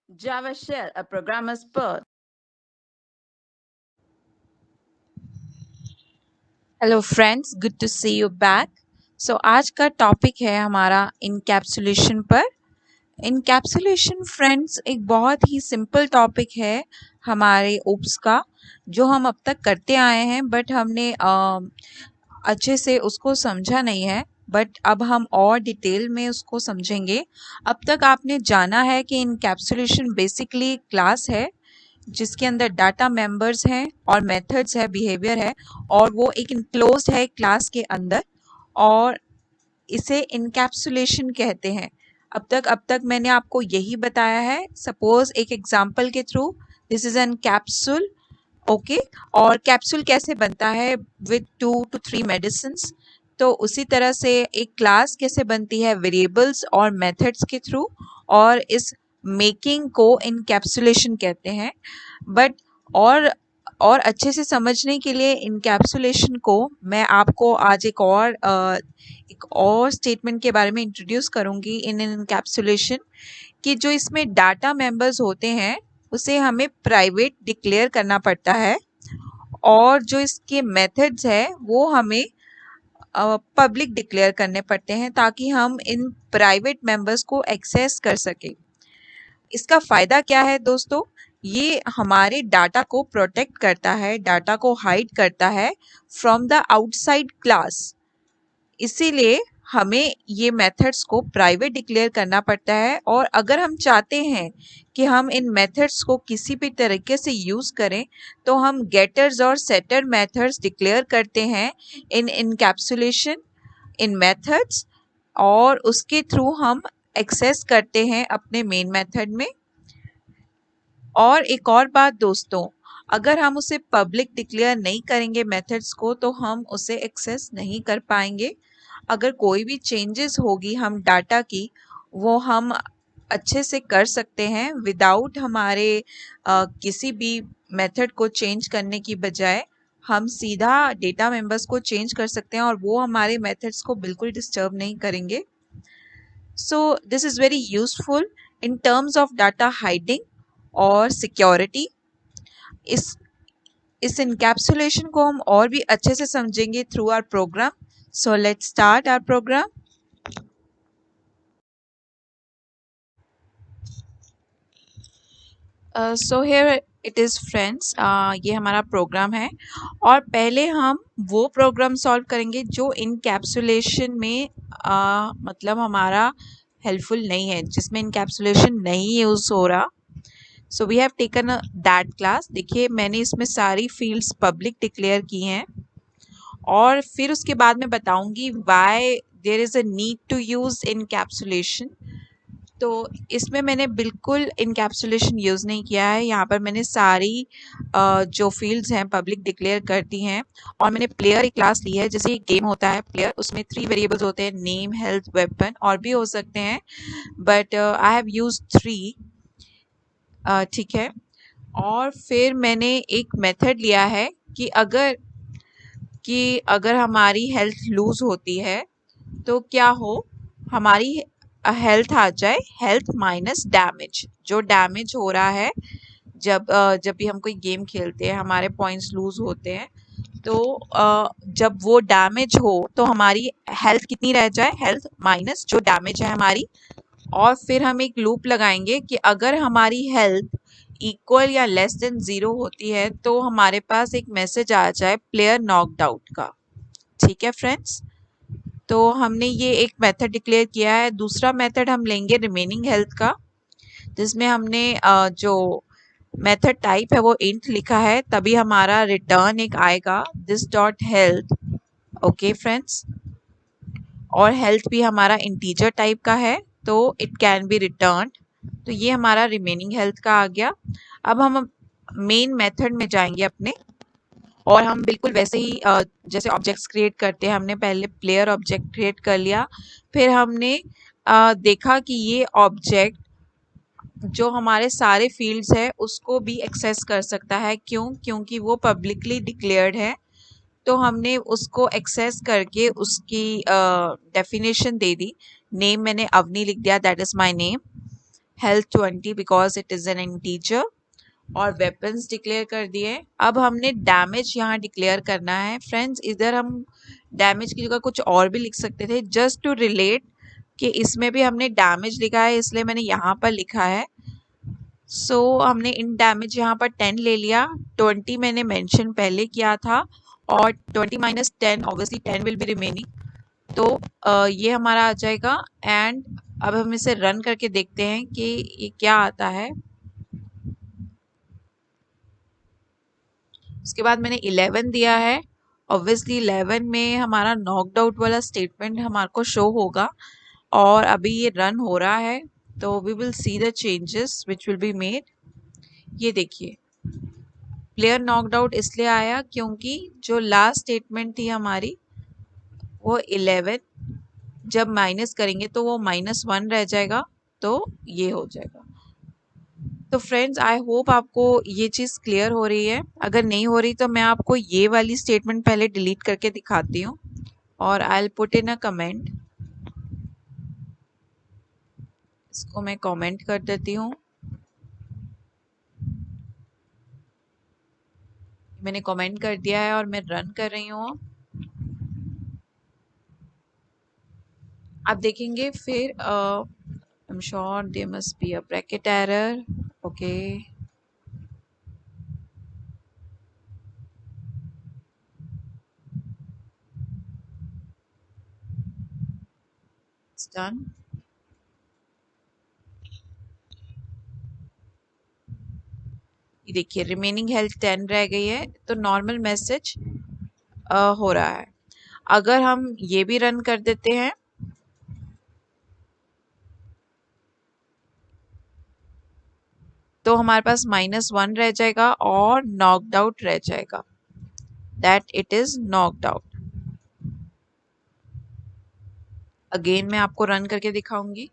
Java Shell, a programmer's birth. Hello friends, good to see you back. So आज का topic है हमारा encapsulation पर। इनकैप्सुलेशन फ्रेंड्स एक बहुत ही सिंपल टॉपिक है हमारे ओप्स का, जो हम अब तक करते आए हैं, बट हमने अच्छे से उसको समझा नहीं है। बट अब हम और डिटेल में उसको समझेंगे। अब तक आपने जाना है कि इनकैप्सुलेशन बेसिकली क्लास है जिसके अंदर डाटा मेंबर्स हैं और मेथड्स है, बिहेवियर है, और वो एक इनक्लोज्ड है क्लास के अंदर, और इसे इनकैप्सुलेशन कहते हैं। अब तक मैंने आपको यही बताया है। सपोज एक एग्जांपल के through, this is an capsule, okay. और कैप्सूल कैसे बनता है? With 2 to 3 medicines. तो उसी तरह से एक क्लास कैसे बनती है? वेरिएबल्स और मेथड्स के थ्रू। और इस मेकिंग को इनकैप्सुलेशन कहते हैं। बट और अच्छे से समझने के लिए इनकैप्सुलेशन को मैं आपको आज एक और स्टेटमेंट के बारे में इंट्रोड्यूस करूंगी इन इनकैप्सुलेशन, कि जो इसमें डाटा मेंबर्स होते हैं उसे हमें प्राइवेट डिक्लेयर करना पड़ता है, और जो इसके मेथड्स है वो हमें पब्लिक डिक्लेयर करने पड़ते हैं, ताकि हम इन प्राइवेट मेंबर्स को एक्सेस कर सकें। इसका फ़ायदा क्या है दोस्तों? ये हमारे डाटा को प्रोटेक्ट करता है, डाटा को हाइड करता है फ्रॉम द आउटसाइड क्लास। इसीलिए हमें ये मेथड्स को प्राइवेट डिक्लेयर करना पड़ता है, और अगर हम चाहते हैं कि हम इन मेथड्स को किसी भी तरीके से यूज़ करें, तो हम गेटर्स और सेटर मेथड्स डिक्लेयर करते हैं इन इनकैप्सुलेशन, इन मेथड्स, और उसके थ्रू हम एक्सेस करते हैं अपने मेन मेथड में। और एक और बात दोस्तों, अगर हम उसे पब्लिक डिक्लेयर नहीं करेंगे मेथड्स को, तो हम उसे एक्सेस नहीं कर पाएंगे। अगर कोई भी चेंजेस होगी हम डाटा की, वो हम अच्छे से कर सकते हैं विदाउट हमारे किसी भी मेथड को चेंज करने की बजाय। हम सीधा डेटा मेंबर्स को चेंज कर सकते हैं और वो हमारे मेथड्स को बिल्कुल डिस्टर्ब नहीं करेंगे। So this is very useful in terms of data hiding और सिक्योरिटी। इस इस इनकैप्सुलेशन को हम और भी अच्छे से समझेंगे through our program. So let's start our program. So here it is friends, ये हमारा प्रोग्राम है, और पहले हम वो प्रोग्राम सॉल्व करेंगे जो इनकैप्सुलेशन में मतलब हमारा हेल्पफुल नहीं है, जिसमें इनकैप्सुलेशन नहीं यूज़ हो रहा। So we have taken that class. देखिए, मैंने इसमें सारी फील्ड्स पब्लिक डिक्लेयर की हैं, और फिर उसके बाद मैं बताऊंगी why there is a need to use encapsulation. तो इसमें मैंने बिल्कुल इनकैप्सुलेशन यूज़ नहीं किया है। यहाँ पर मैंने सारी जो फील्ड्स हैं पब्लिक डिक्लेयर कर दी हैं, और मैंने प्लेयर एक क्लास ली है। जैसे एक गेम होता है प्लेयर, उसमें 3 वेरिएबल्स होते हैं, नेम, हेल्थ, वेपन, और भी हो सकते हैं, बट आई हैव यूज 3। ठीक है। और फिर मैंने एक मेथड लिया है कि अगर हमारी हेल्थ लूज होती है तो क्या हो, हमारी हेल्थ आ जाए हेल्थ माइनस डैमेज। जो डैमेज हो रहा है, जब भी हम कोई गेम खेलते हैं हमारे पॉइंट्स लूज होते हैं, तो जब वो डैमेज हो तो हमारी हेल्थ कितनी रह जाए, हेल्थ माइनस जो डैमेज है हमारी। और फिर हम एक लूप लगाएंगे कि अगर हमारी हेल्थ इक्वल या लेस देन 0 होती है तो हमारे पास एक मैसेज आ जाए प्लेयर नॉकड आउट का। ठीक है फ्रेंड्स, तो हमने ये एक मेथड डिक्लेयर किया है। दूसरा मेथड हम लेंगे रिमेनिंग हेल्थ का, जिसमें हमने जो मेथड टाइप है वो इंट लिखा है, तभी हमारा रिटर्न एक आएगा, this dot health. Okay friends, और हेल्थ भी हमारा इंटीजर टाइप का है, तो इट कैन बी रिटर्न। तो ये हमारा रिमेनिंग हेल्थ का आ गया। अब हम मेन मेथड में जाएंगे अपने, और हम बिल्कुल वैसे ही जैसे ऑब्जेक्ट्स क्रिएट करते हैं, हमने पहले प्लेयर ऑब्जेक्ट क्रिएट कर लिया। फिर हमने देखा कि ये ऑब्जेक्ट जो हमारे सारे फील्ड्स है उसको भी एक्सेस कर सकता है। क्यों? क्योंकि वो पब्लिकली डिक्लेयर्ड है। तो हमने उसको एक्सेस करके उसकी डेफिनेशन दे दी। नेम मैंने अवनी लिख दिया, that is my name. Health 20 because it is an integer, और वेपन्स डिक्लेयर कर दिए। अब हमने डैमेज यहाँ डिक्लेयर करना है। फ्रेंड्स, इधर हम डैमेज की जगह कुछ और भी लिख सकते थे, जस्ट टू रिलेट कि इसमें भी हमने डैमेज लिखा है, इसलिए मैंने यहाँ पर लिखा है। सो हमने इन डैमेज यहाँ पर 10 ले लिया, 20 मैंने मेंशन पहले किया था, और 20 minus 10 obviously 10 will be remaining. तो ये हमारा आ जाएगा। एंड अब हम इसे रन करके देखते हैं कि ये क्या आता है। उसके बाद मैंने 11 दिया है। ऑब्वियसली 11 में हमारा नॉकड आउट वाला स्टेटमेंट हमारे को शो होगा, और अभी ये रन हो रहा है, तो we will see the changes which will be made. ये देखिए, प्लेयर नॉकड आउट इसलिए आया क्योंकि जो लास्ट स्टेटमेंट थी हमारी वो 11, जब माइनस करेंगे तो वो -1 रह जाएगा, तो ये हो जाएगा। तो फ्रेंड्स, आई होप आपको ये चीज़ क्लियर हो रही है। अगर नहीं हो रही तो मैं आपको ये वाली स्टेटमेंट पहले डिलीट करके दिखाती हूँ, और I will put in a comment. इसको मैं कमेंट कर देती हूँ। मैंने कमेंट कर दिया है और मैं रन कर रही हूँ। आप देखेंगे फिर I'm sure there must be a bracket error. Okay. It's done. ये देखिए, रिमेनिंग हेल्थ 10 रह गई है, तो नॉर्मल मैसेज हो रहा है। अगर हम ये भी रन कर देते हैं तो हमारे पास -1 रह जाएगा और नॉकड आउट रह जाएगा, that it is knocked out. Again मैं आपको रन करके दिखाऊंगी।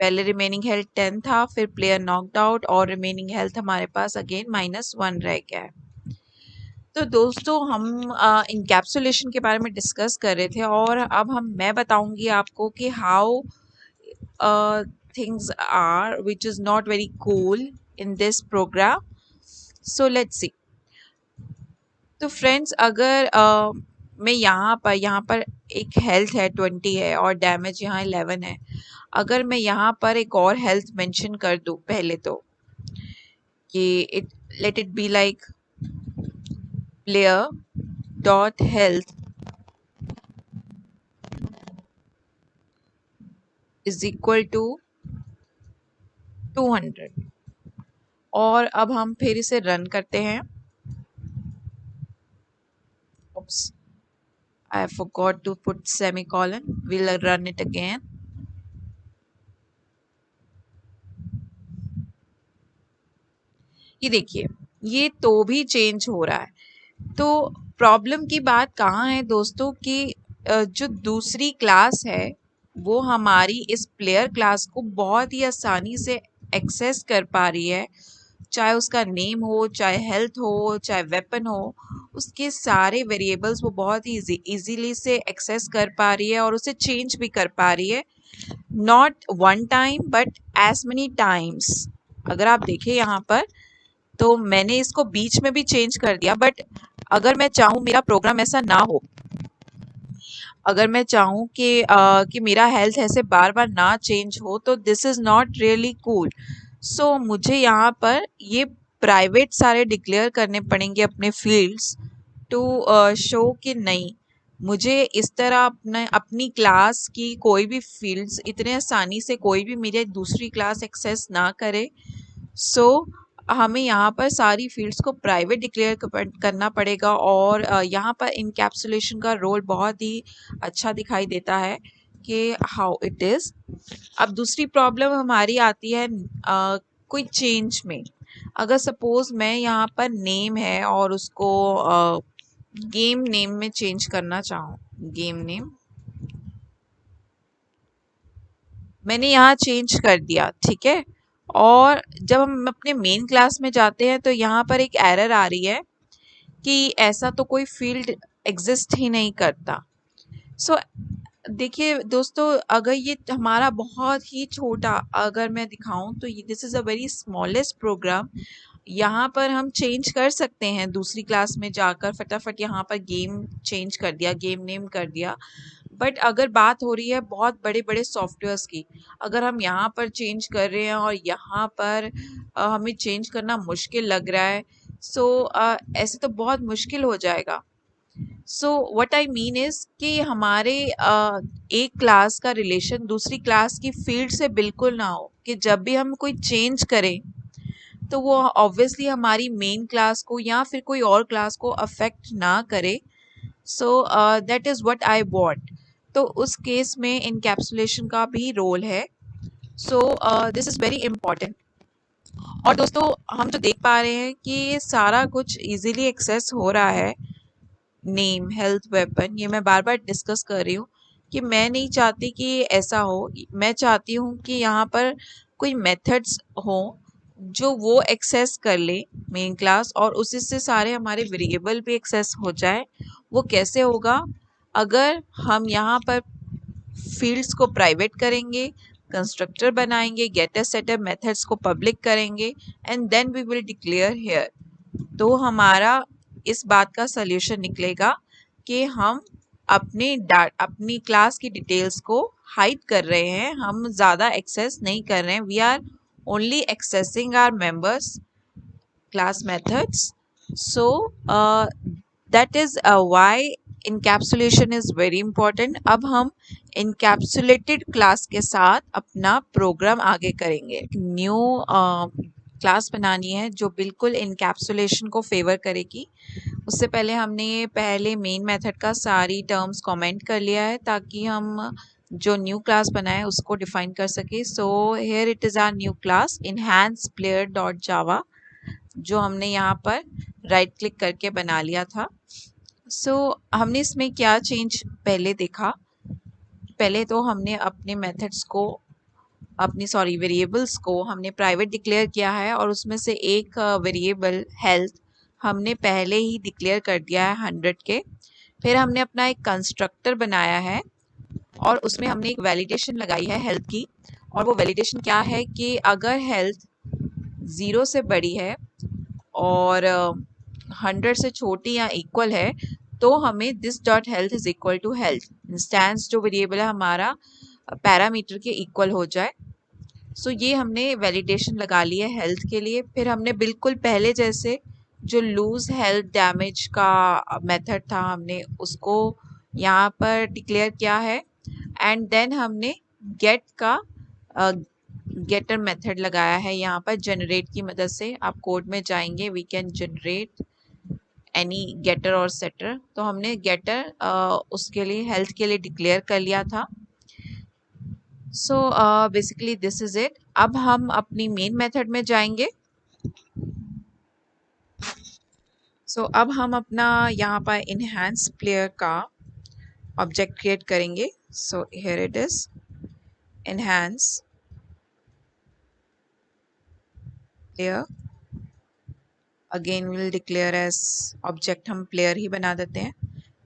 पहले रिमेनिंग हेल्थ 10 था, फिर प्लेयर नॉकड आउट, और रिमेनिंग हेल्थ हमारे पास अगेन -1 रह गया है। तो दोस्तों, हम इनकैप्सुलेशन के बारे में डिस्कस कर रहे थे, और अब मैं बताऊंगी आपको कि how things are which is not very cool in this program. So let's see. तो फ्रेंड्स, अगर मैं यहाँ पर एक हेल्थ है 20 है और डैमेज यहाँ 11 है, अगर मैं यहाँ पर एक और हेल्थ मेंशन कर दूँ पहले, तो कि it let it be like player dot health is equal to 200, और अब हम फिर इसे रन करते हैं। Oops, I forgot to put semicolon. We'll run it again. ये देखिए, ये तो भी चेंज हो रहा है। तो प्रॉब्लम की बात कहाँ है दोस्तों, कि जो दूसरी क्लास है वो हमारी इस प्लेयर क्लास को बहुत ही आसानी से एक्सेस कर पा रही है, चाहे उसका नेम हो, चाहे हेल्थ हो, चाहे वेपन हो, उसके सारे वेरिएबल्स वो बहुत ही इजीली से एक्सेस कर पा रही है, और उसे चेंज भी कर पा रही है, not one time but as many times. अगर आप देखें यहाँ पर, तो मैंने इसको बीच में भी चेंज कर दिया, बट अगर मैं चाहूँ मेरा प्रोग्राम ऐसा ना हो, अगर मैं चाहूँ कि मेरा हेल्थ ऐसे बार बार ना चेंज हो, तो this is not really cool. So मुझे यहाँ पर ये प्राइवेट सारे डिक्लेयर करने पड़ेंगे अपने फील्ड्स, टू शो कि नहीं, मुझे इस तरह अपनी क्लास की कोई भी फील्ड्स इतने आसानी से कोई भी मेरी दूसरी क्लास एक्सेस ना करे। सो हमें यहाँ पर सारी फील्ड्स को प्राइवेट डिक्लेयर करना पड़ेगा, और यहाँ पर इनकैप्सुलेशन का रोल बहुत ही अच्छा दिखाई देता है कि हाउ इट इज़। अब दूसरी प्रॉब्लम हमारी आती है कोई चेंज में। अगर सपोज मैं यहाँ पर नेम है और उसको गेम नेम में चेंज करना चाहूँ, गेम नेम मैंने यहाँ चेंज कर दिया, ठीक है, और जब हम अपने मेन क्लास में जाते हैं तो यहाँ पर एक एरर आ रही है कि ऐसा तो कोई फील्ड एग्जिस्ट ही नहीं करता। सो देखिए दोस्तों, अगर ये हमारा बहुत ही छोटा अगर मैं दिखाऊं तो ये this is a very smallest program. यहाँ पर हम चेंज कर सकते हैं, दूसरी क्लास में जाकर फटाफट यहाँ पर गेम चेंज कर दिया, गेम नेम कर दिया। बट अगर बात हो रही है बहुत बड़े बड़े सॉफ्टवेयर्स की, अगर हम यहाँ पर चेंज कर रहे हैं और यहाँ पर हमें चेंज करना मुश्किल लग रहा है, सो ऐसे तो बहुत मुश्किल हो जाएगा। So what I mean is कि हमारे एक क्लास का रिलेशन दूसरी क्लास की फील्ड से बिल्कुल ना हो, कि जब भी हम कोई चेंज करें तो वो ऑब्वियसली हमारी मेन क्लास को या फिर कोई और क्लास को अफेक्ट ना करे। सो that is what I want. तो उस केस में इनकैप्सुलेशन का भी रोल है। So this is very important. और दोस्तों, हम जो देख पा रहे हैं कि ये सारा कुछ इजीली एक्सेस हो रहा है, नेम, हेल्थ, वेपन, ये मैं बार बार डिस्कस कर रही हूँ कि मैं नहीं चाहती कि ऐसा हो। मैं चाहती हूँ कि यहाँ पर कोई मेथड्स हो जो वो एक्सेस कर ले मेन क्लास, और उसी से सारे हमारे वेरिएबल भी एक्सेस हो जाए। वो कैसे होगा? अगर हम यहाँ पर फील्ड्स को प्राइवेट करेंगे, कंस्ट्रक्टर बनाएंगे, गेटर सेटर मेथड्स को पब्लिक करेंगे, and then we will declare here, तो हमारा इस बात का सल्यूशन निकलेगा कि हम अपनी क्लास की डिटेल्स को हाइड कर रहे हैं, हम ज़्यादा एक्सेस नहीं कर रहे हैं। We are only accessing our members class methods. So that is why encapsulation is very important. अब हम इनकैप्सुलेटेड क्लास के साथ अपना प्रोग्राम आगे करेंगे। न्यू क्लास बनानी है जो बिल्कुल इनकैप्सुलेशन को फेवर करेगी। उससे पहले हमने ये पहले मेन मेथड का सारी टर्म्स कमेंट कर लिया है ताकि हम जो न्यू क्लास बनाए उसको डिफाइन कर सके। So here it is our new class enhance player dot Java, जो हमने यहाँ पर राइट क्लिक करके बना लिया था। सो हमने इसमें क्या चेंज पहले देखा। पहले तो हमने अपने मेथड्स को वेरिएबल्स को हमने प्राइवेट डिक्लेयर किया है, और उसमें से एक वेरिएबल हेल्थ हमने पहले ही डिक्लेयर कर दिया है 100 के। फिर हमने अपना एक कंस्ट्रक्टर बनाया है और उसमें हमने एक वैलिडेशन लगाई है हेल्थ की। और वो वैलिडेशन क्या है कि अगर हेल्थ 0 से बड़ी है और 100 से छोटी या इक्वल है तो हमें this dot health is equal to health instance जो वेरिएबल है हमारा पैरामीटर के इक्वल हो जाए। सो ये हमने वैलिडेशन लगा ली है हेल्थ के लिए। फिर हमने बिल्कुल पहले जैसे जो लूज हेल्थ डैमेज का मेथड था हमने उसको यहाँ पर डिक्लेयर किया है, एंड देन हमने गेट का गेटर मेथड लगाया है यहाँ पर जनरेट की मदद से। आप कोड में जाएंगे, we can generate any getter और सेटर। तो हमने गेटर उसके लिए हेल्थ के लिए डिक्लेयर कर लिया था। So basically this is it. अब हम अपनी मेन मेथड में जाएंगे। सो अब हम अपना यहाँ पर इनहैंस प्लेयर का ऑब्जेक्ट क्रिएट करेंगे। So here it is enhance player. Again will declare as object, हम प्लेयर ही बना देते हैं,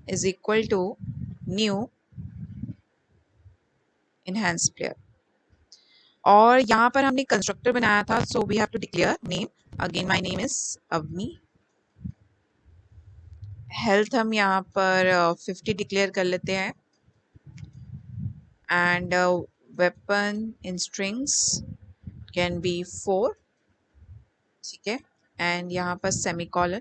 is equal to new enhance player. और यहाँ पर हमने कंस्ट्रक्टर बनाया था, so we have to declare name. Again my name is Avni. Health हम यहाँ पर 50 डिक्लेयर कर लेते हैं, and weapon in strings can be 4, ठीक है, एंड यहाँ पर semicolon.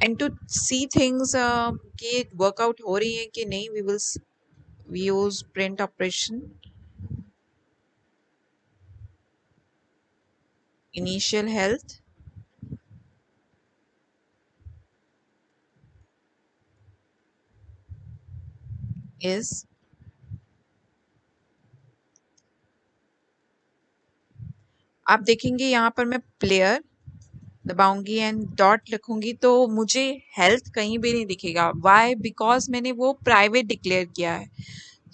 And to see things कि वर्कआउट हो रही है कि नहीं, we use print operation. Initial health is आप देखेंगे यहाँ पर मैं प्लेयर दबाऊंगी एंड डॉट लिखूंगी तो मुझे हेल्थ कहीं भी नहीं दिखेगा। वाई? बिकॉज मैंने वो प्राइवेट डिक्लेयर किया है।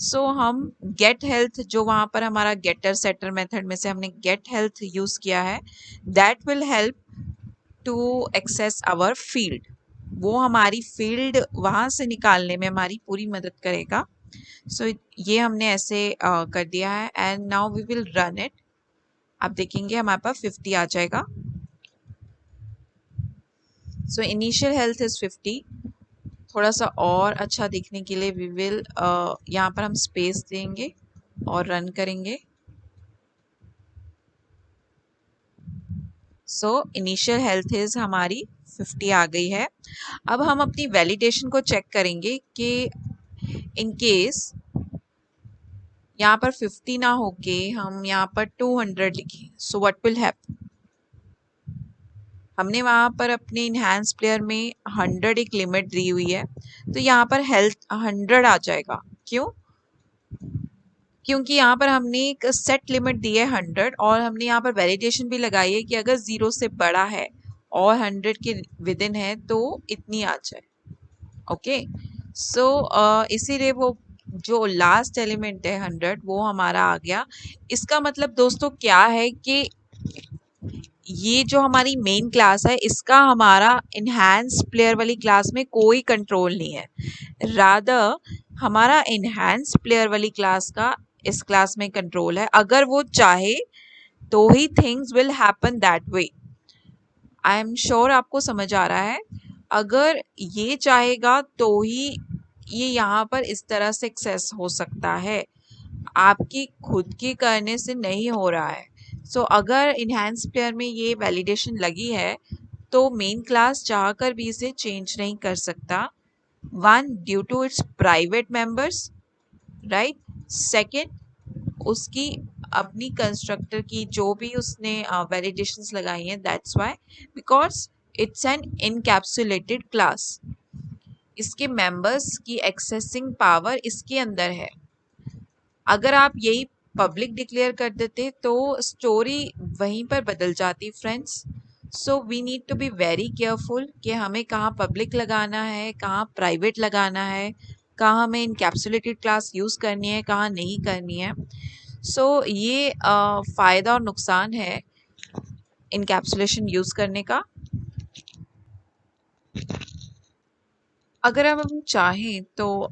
सो हम गेट हेल्थ, जो वहाँ पर हमारा गेटर सेटर मेथड में से हमने गेट हेल्थ यूज़ किया है, that will help to access our field. वो हमारी फील्ड वहाँ से निकालने में हमारी पूरी मदद करेगा। सो ये हमने ऐसे कर दिया है and now we will run it. आप देखेंगे हमारे पास 50 आ जाएगा। So initial health is 50। थोड़ा सा और अच्छा दिखने के लिए वी विल यहाँ पर हम स्पेस देंगे और रन करेंगे। सो इनिशियल हेल्थ इज हमारी 50 आ गई है। अब हम अपनी वैलिडेशन को चेक करेंगे कि इन केस यहाँ पर 50 ना होके हम यहाँ पर 200 लिखें, सो व्हाट विल हैपन। हमने वहाँ पर अपने इनहैंस प्लेयर में 100 एक लिमिट दी हुई है, तो यहाँ पर हेल्थ 100 आ जाएगा। क्यों? क्योंकि यहाँ पर हमने एक सेट लिमिट दी है 100 और हमने यहाँ पर वैलिडेशन भी लगाई है कि अगर 0 से बड़ा है और 100 के विद इन है तो इतनी आ जाए। ओके, सो इसीलिए वो जो लास्ट एलिमेंट है 100 वो हमारा आ गया। इसका मतलब दोस्तों क्या है कि ये जो हमारी मेन क्लास है इसका हमारा इनहैंस प्लेयर वाली क्लास में कोई कंट्रोल नहीं है। रादर हमारा इनहैंस प्लेयर वाली क्लास का इस क्लास में कंट्रोल है। अगर वो चाहे तो ही things will happen that way. I am sure आपको समझ आ रहा है। अगर ये चाहेगा तो ही ये यहाँ पर इस तरह से एक्सेस हो सकता है, आपकी खुद के करने से नहीं हो रहा है। सो अगर इनहैंस प्लेयर में ये वैलिडेशन लगी है तो मेन क्लास चाहकर भी इसे चेंज नहीं कर सकता। One, due to its private members, right. Second, उसकी अपनी कंस्ट्रक्टर की जो भी उसने वैलिडेशंस लगाई हैं, that's why because it's an encapsulated class. इसके मेंबर्स की एक्सेसिंग पावर इसके अंदर है। अगर आप यही पब्लिक डिक्लेयर कर देते तो स्टोरी वहीं पर बदल जाती friends. So we need to be very careful कि हमें कहाँ पब्लिक लगाना है, कहाँ प्राइवेट लगाना है, कहाँ हमें इनकैप्सुलेटेड क्लास यूज़ करनी है, कहाँ नहीं करनी है। सो ये फ़ायदा और नुकसान है इनकैप्सुलेशन यूज़ करने का। अगर अब हम चाहें तो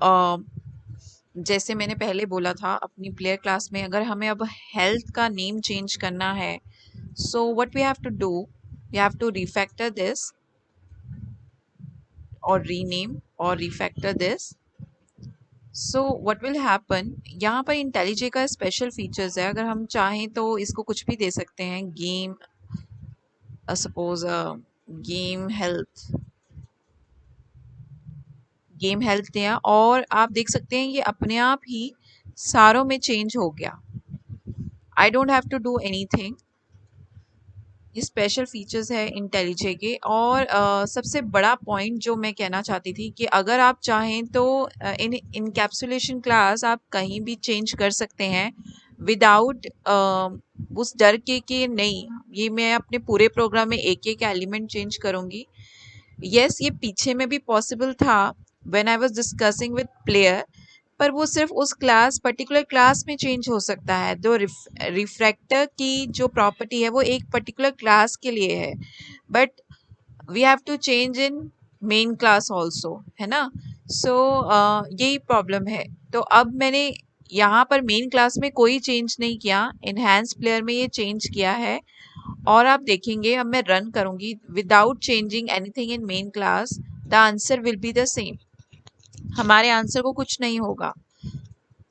जैसे मैंने पहले बोला था अपनी प्लेयर क्लास में, अगर हमें अब हेल्थ का नेम चेंज करना है, so what we have to do, we have to refactor this और रीनेम और refactor this. So what will happen, यहाँ पर इंटेलिजे का स्पेशल फीचर्स है। अगर हम चाहें तो इसको कुछ भी दे सकते हैं, गेम सपोज गेम हेल्थ दिया और आप देख सकते हैं ये अपने आप ही सारों में चेंज हो गया। I don't have to do anything. ये स्पेशल फीचर्स है इंटेलिजे के। और सबसे बड़ा पॉइंट जो मैं कहना चाहती थी कि अगर आप चाहें तो इन इनकैप्सुलेशन क्लास आप कहीं भी चेंज कर सकते हैं विदाउट उस डर के कि नहीं ये मैं अपने पूरे प्रोग्राम में एक एक एलिमेंट चेंज करूँगी। यस, ये पीछे में भी पॉसिबल था when I was discussing with player, पर वो सिर्फ उस पर्टिकुलर क्लास में चेंज हो सकता है। तो रिफ्रैक्टर की जो प्रॉपर्टी है वो एक पर्टिकुलर क्लास के लिए है, but we have to change in main class also, है ना। सो यही प्रॉब्लम है। तो अब मैंने यहाँ पर मेन क्लास में कोई चेंज नहीं किया, इनहैंस प्लेयर में ये चेंज किया है। और आप देखेंगे अब मैं रन करूँगी without changing anything in main class, the answer will be the same. हमारे आंसर को कुछ नहीं होगा।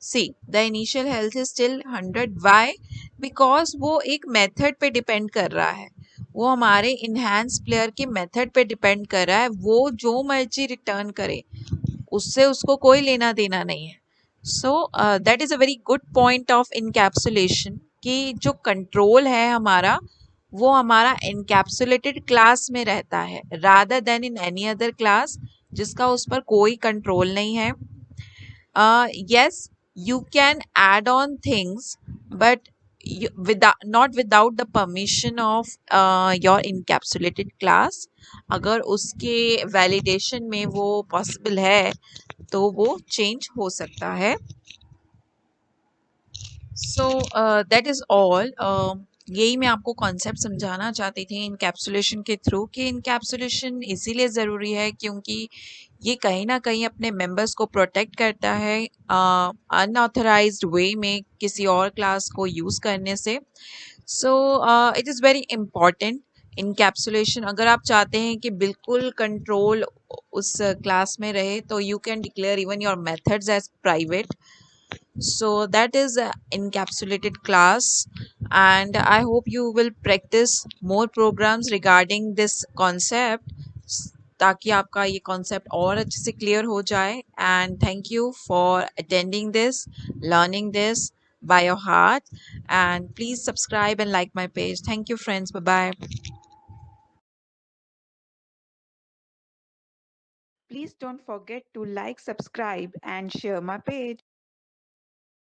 See the initial health is still 100। Why? Because वो एक मेथड पे डिपेंड कर रहा है, वो हमारे इनहैंस प्लेयर के मेथड पे डिपेंड कर रहा है। वो जो मर्जी रिटर्न करे उससे उसको कोई लेना देना नहीं है। सो that is a very good point of encapsulation कि जो कंट्रोल है हमारा वो हमारा इनकैप्सुलेटेड क्लास में रहता है rather then in any other class जिसका उस पर कोई कंट्रोल नहीं है। yes, you can add on things, but not without the permission of your encapsulated class. अगर उसके validation में वो possible है तो वो change हो सकता है। So that is all. यही मैं आपको कॉन्सेप्ट समझाना चाहती थी इनकैप्सुलेशन के थ्रू कि इनकैप्सुलेशन इसीलिए ज़रूरी है क्योंकि ये कहीं ना कहीं अपने मेंबर्स को प्रोटेक्ट करता है अनऑथराइज्ड वे में किसी और क्लास को यूज़ करने से। So it is very important encapsulation. अगर आप चाहते हैं कि बिल्कुल कंट्रोल उस क्लास में रहे तो you can declare even your methods as private. So that is encapsulated class, and I hope you will practice more programs regarding this concept ताकि आपका ये concept और अच्छे से clear हो जाए. And thank you for attending this, learning this by your heart, and please subscribe and like my page. Thank you friends. Bye bye. Please don't forget to like, subscribe, and share my page.